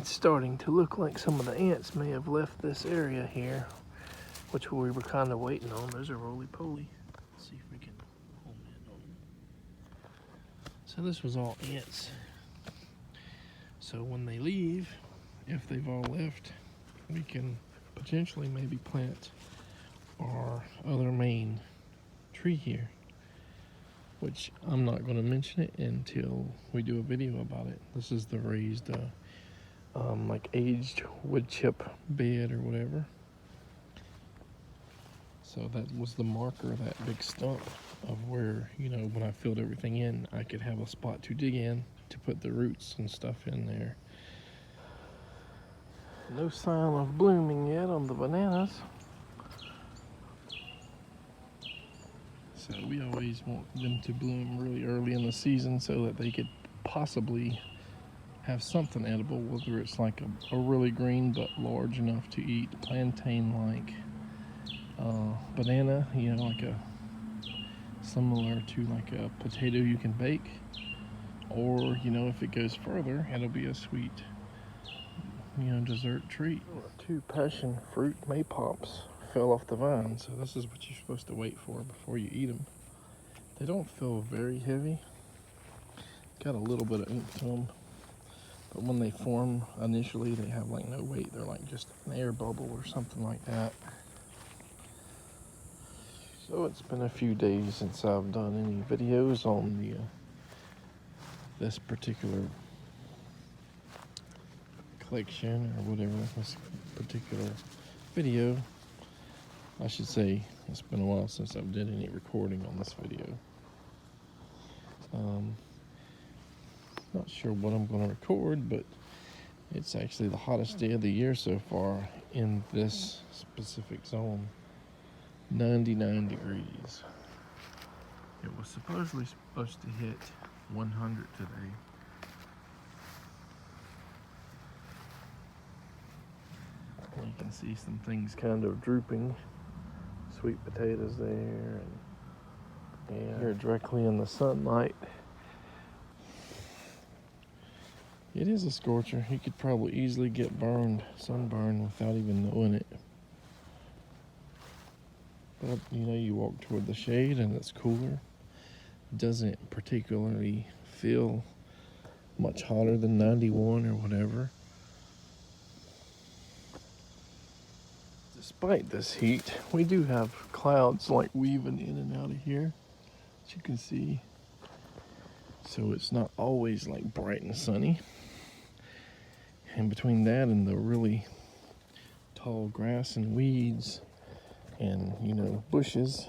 it's starting to look like some of the ants may have left this area here, which we were kind of waiting on. Those are roly-poly. Let's see if we can home in on them. So this was all ants. So when they leave, if they've all left, we can potentially maybe plant our other main tree here, which I'm not going to mention it until we do a video about it. This is the raised like aged wood chip bed or whatever. So that was the marker, that big stump of where, you know, when I filled everything in, I could have a spot to dig in to put the roots and stuff in there. No sign of blooming yet on the bananas. So we always want them to bloom really early in the season so that they could possibly have something edible, whether it's like a really green but large enough to eat, plantain-like banana, you know, like a similar to like a potato you can bake, or, you know, if it goes further, it'll be a sweet, you know, dessert treat. 2 passion fruit maypops fell off the vine, so this is what you're supposed to wait for before you eat them. They don't feel very heavy. Got a little bit of ink to them, but when they form initially, they have like no weight. They're like just an air bubble or something like that. So it's been a few days since I've done any videos on the this particular collection or whatever, this particular video. I should say it's been a while since I've did any recording on this video. Not sure what I'm going to record, but it's actually the hottest day of the year so far in this specific zone. 99 degrees. It was supposedly supposed to hit 100 today. You can see some things kind of drooping. Sweet potatoes there, and here directly in the sunlight. It is a scorcher. You could probably easily get sunburned without even knowing it. But, you know, you walk toward the shade and it's cooler. It doesn't particularly feel much hotter than 91 or whatever. Despite this heat, we do have clouds like weaving in and out of here, as you can see. So it's not always like bright and sunny. And between that and the really tall grass and weeds and, you know, bushes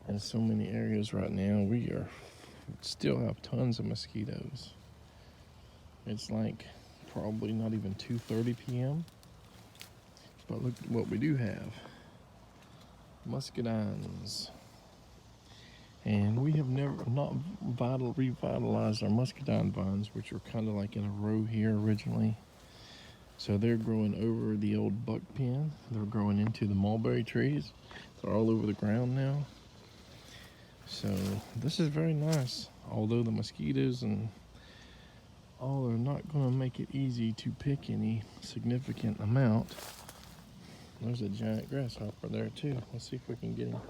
in so many areas right now, we still have tons of mosquitoes. It's like probably not even 2:30 p.m. But look at what we do have. Muscadines. And we have not revitalized our muscadine vines, which are kind of like in a row here originally. So they're growing over the old buck pen. They're growing into the mulberry trees. They're all over the ground now. So this is very nice. Although the mosquitoes and all are not going to make it easy to pick any significant amount. There's a giant grasshopper there too. Let's see if we can get him.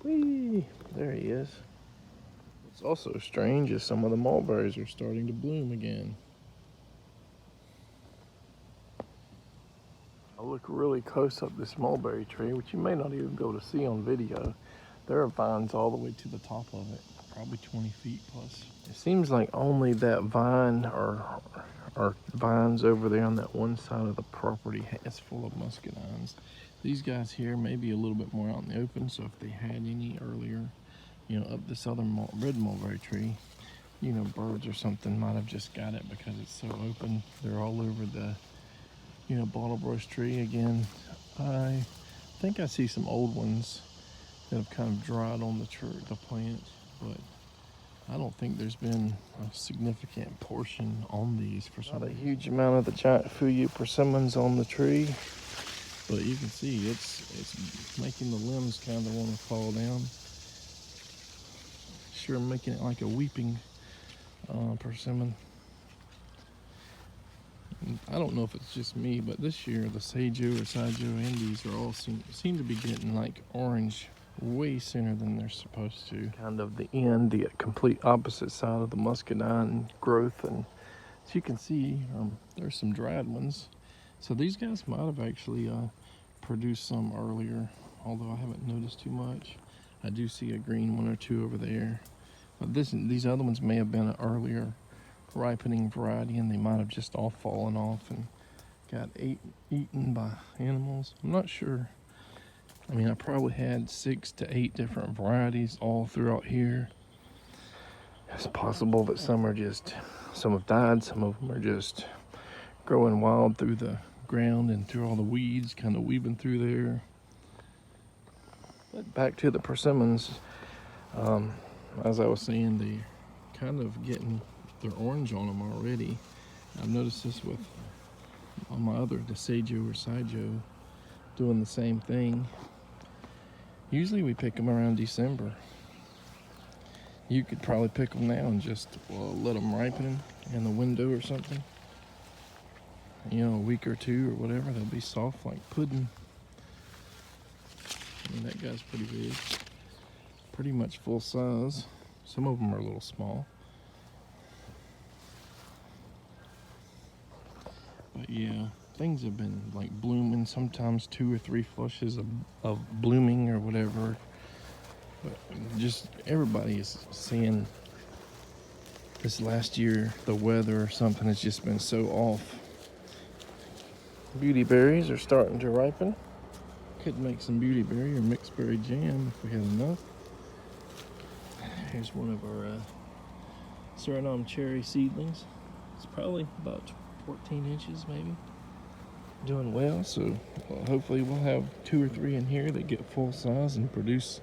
Whee! There he is. What's also strange is some of the mulberries are starting to bloom again. I'll look really close up this mulberry tree, which you may not even be able to see on video. There are vines all the way to the top of it, probably 20 feet plus. It seems like only that vine or vines over there on that one side of the property is full of muscadines. These guys here may be a little bit more out in the open, so if they had any earlier, you know, up this other red mulberry tree, you know, birds or something might have just got it because it's so open. They're all over the, you know, bottlebrush tree again. I think I see some old ones that have kind of dried on the plant, but I don't think there's been a significant portion on these for some reason. Not a huge amount of the giant fuyu persimmons on the tree, but you can see it's making the limbs kind of want to fall down. Sure, making it like a weeping persimmon. I don't know if it's just me, but this year the Seijo or Saijo Indies are all seem to be getting like orange way sooner than they're supposed to. Kind of the complete opposite side of the muscadine growth, and as you can see, there's some dried ones. So these guys might have actually produced some earlier, although I haven't noticed too much. I do see a green one or two over there, but these other ones may have been an earlier ripening variety, and they might have just all fallen off and got eaten by animals. I'm not sure. I mean, I probably had 6 to 8 different varieties all throughout here. It's possible that some have died, some of them are just growing wild through the ground and through all the weeds, kind of weaving through there. But back to the persimmons, as I was saying, they kind of getting their orange on them already. I've noticed this with on my other, the Seijo or Saijo, doing the same thing. Usually we pick them around December. You could probably pick them now and just let them ripen in the window or something. You know, a week or two or whatever, they'll be soft like pudding. I mean, that guy's pretty big. Pretty much full size. Some of them are a little small. But yeah, things have been like blooming, sometimes 2 or 3 flushes of blooming or whatever. But just everybody is seeing this last year, the weather or something has just been so off. Beauty berries are starting to ripen. Could make some beauty berry or mixed berry jam if we had enough. Here's one of our Suriname cherry seedlings. It's probably about 14 inches maybe. Doing well, so hopefully we'll have 2 or 3 in here that get full size and produce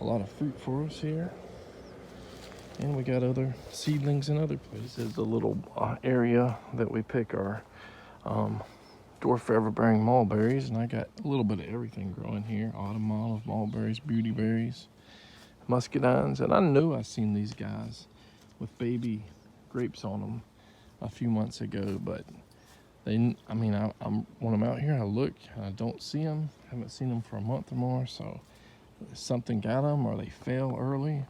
a lot of fruit for us here. And we got other seedlings in other places. This is the little area that we pick our dwarf forever bearing mulberries, and I got a little bit of everything growing here. Autumn olive, mulberries, beauty berries, muscadines, and I knew I seen these guys with baby grapes on them a few months ago, but I'm when I'm out here, I look, and I don't see them. Haven't seen them for a month or more, so something got them or they fell early.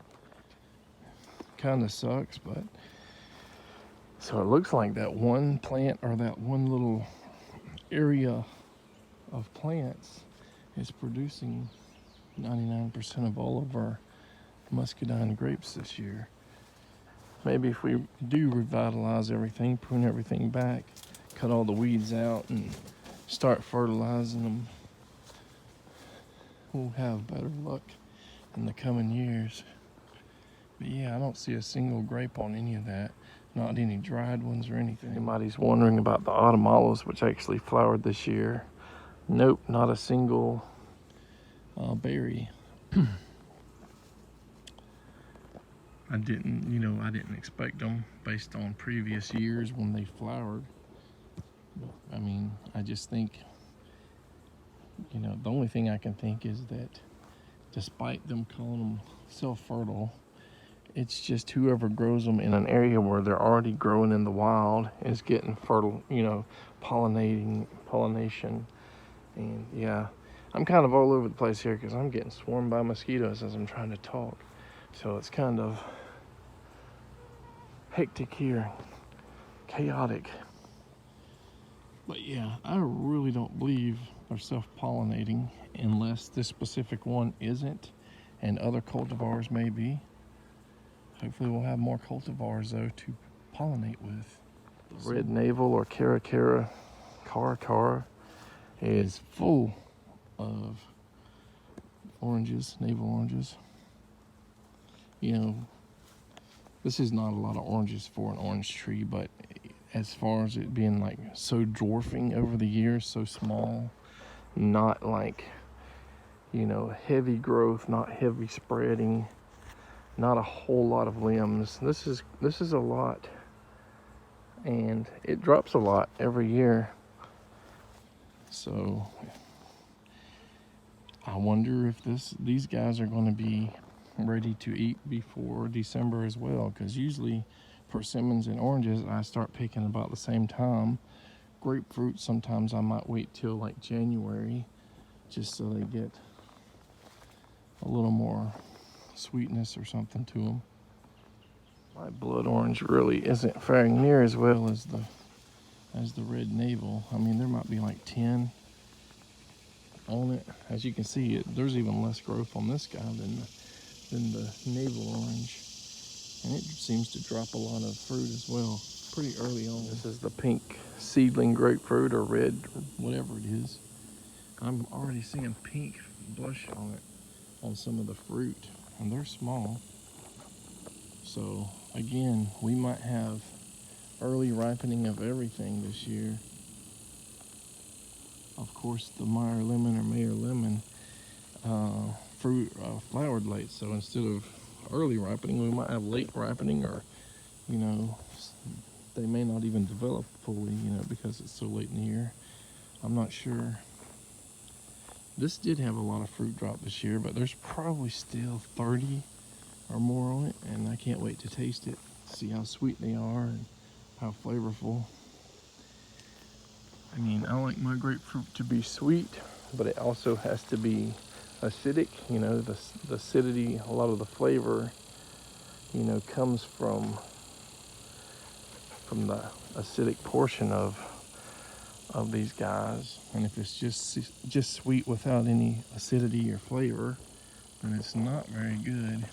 Kind of sucks, but so it looks like that one plant or that one little area of plants is producing 99% of all of our muscadine grapes this year. Maybe if we do revitalize everything, prune everything back, cut all the weeds out and start fertilizing them, we'll have better luck in the coming years. But yeah, I don't see a single grape on any of that. Not any dried ones or anything. Anybody's wondering about the autumn olives, which actually flowered this year. Nope, not a single berry. I didn't expect them based on previous years when they flowered. I mean, I just think, the only thing I can think is that despite them calling them self-fertile, it's just whoever grows them in an area where they're already growing in the wild is getting fertile, pollination. And yeah, I'm kind of all over the place here because I'm getting swarmed by mosquitoes as I'm trying to talk. So it's kind of hectic here, chaotic. But yeah, I really don't believe they're self-pollinating unless this specific one isn't, and other cultivars may be. Hopefully we'll have more cultivars though to pollinate with. Red navel or cara is full of oranges, navel oranges. This is not a lot of oranges for an orange tree, but as far as it being like so dwarfing over the years, so small, not like, heavy growth, not heavy spreading, not a whole lot of limbs. This is a lot, and it drops a lot every year. So I wonder if these guys are going to be ready to eat before December as well, because usually persimmons and oranges I start picking about the same time grapefruit, sometimes I might wait till like January just so they get a little more sweetness or something to them. My blood orange really isn't faring near as well as the red navel. I mean, there might be like 10 on it. As you can see, there's even less growth on this guy than the navel orange. And it seems to drop a lot of fruit as well, pretty early on. This is the pink seedling grapefruit, or red, or whatever it is. I'm already seeing pink blush on it, on some of the fruit, and they're small. So again, we might have early ripening of everything this year. Of course, the Meyer lemon or Mayer lemon fruit flowered late, so instead of early ripening, we might have late ripening, or you know, they may not even develop fully, you know, because it's so late in the year. I'm not sure. This did have a lot of fruit drop this year, but there's probably still 30 or more on it, and I can't wait to taste it, see how sweet they are and how flavorful. I mean, I like my grapefruit to be sweet, but it also has to be acidic. You know, the acidity, a lot of the flavor, you know, comes from the acidic portion of these guys. And if it's just sweet without any acidity or flavor, then it's not very good.